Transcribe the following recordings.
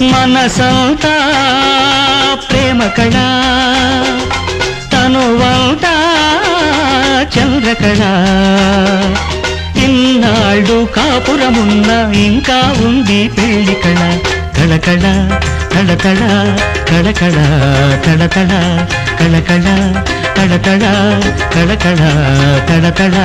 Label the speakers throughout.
Speaker 1: మనసంతా ప్రేమ కళ తనువంతా చంద్రకళ ఇన్నాళ్ళు కాపురమున్న ఇంకా ఉంది పెళ్లి కళ కళకళ కళకళ కళకళ కళకళ కళకళ కళకళ కళకళ కళకళ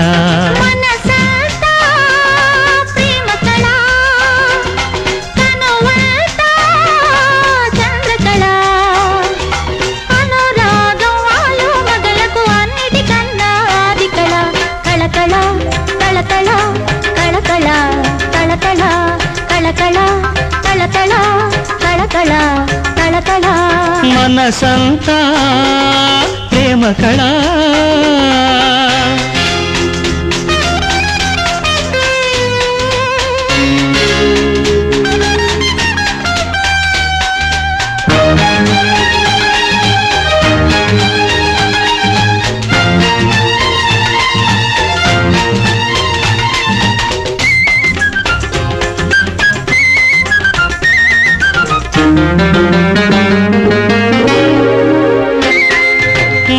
Speaker 1: మనసంతా ప్రేమ కళ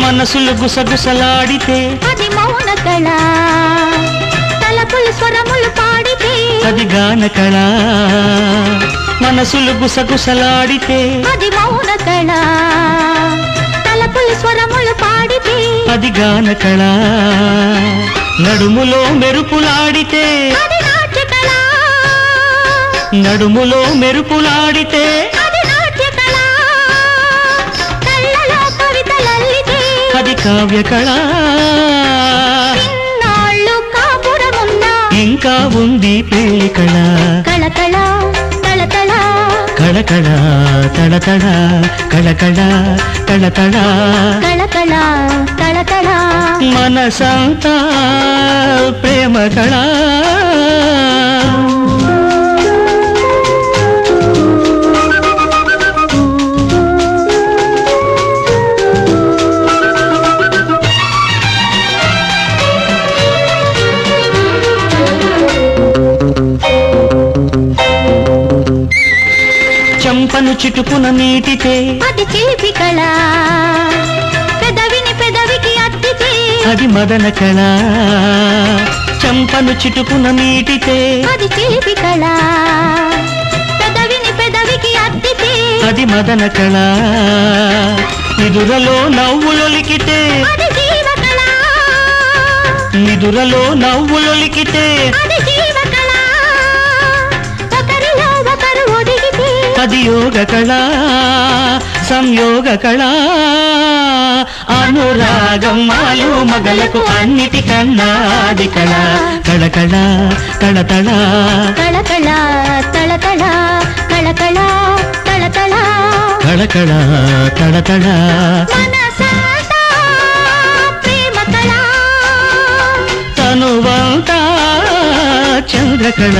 Speaker 1: మనసులు గుసగుసలాడితే
Speaker 2: అది మౌన కళ తలపులు స్వరములు పాడితే
Speaker 1: అది గాన కళ మనసులు గుసగుసలాడితే
Speaker 2: అది మౌన కళ తలపులు స్వరములు పాడితే
Speaker 1: అది గాన కళ నడుములో మెరుపులాడితే
Speaker 2: అది నాట్య కళ
Speaker 1: నడుములో మెరుపులాడితే
Speaker 2: అది నాట్య కళ కళ్ళలో కవితలల్లితే అది
Speaker 1: కావ్య కళ
Speaker 2: ఇన్నాళ్ళు కాపురమున్న
Speaker 1: ఇంకా ఉంది పెళ్లి కళ
Speaker 2: కళకళ తళతళ
Speaker 1: కళకళ తళతళ కళకళ తళతళ
Speaker 2: కళకళ తళతళ
Speaker 1: మనసంతా ప్రేమ కళ చంపను చిటుకున నీటితే
Speaker 2: అది చిలిపి కళ పెదవిని పెదవికి అద్దితే
Speaker 1: అది మదన కళ చంపను చిటుకున నీటితే
Speaker 2: అది చిలిపి కళ పెదవిని పెదవికి అద్దితే
Speaker 1: అది మదన కళ నిదురలో నవ్వులొలికితే
Speaker 2: అది జీవ కళ
Speaker 1: నిదురలో నవ్వులొలికితే
Speaker 2: అది జీవ కళ ఒకరిలో ఒకరు ఒదిగితే
Speaker 1: అది యోగ కళ సంయోగ కళ అనురాగం మాలు మగలకు అన్నిటికన్నాది కళ కళకళ తళతళ
Speaker 2: కళకళ తళతళ కళకళ తళతళ
Speaker 1: కళకళ తళతళ
Speaker 2: మనసంతా ప్రేమ కళ
Speaker 1: తనువంతా చంద్రకళ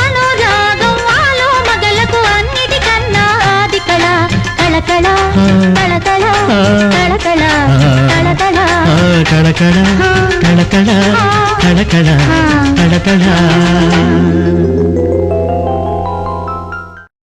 Speaker 2: అనురాగం ఆలో మగలకు అన్నిటికన్నా అది కళ కళకళ తళతళ కళకళ తళతళ
Speaker 1: కళకళ కళకళ కళకళ కళకళ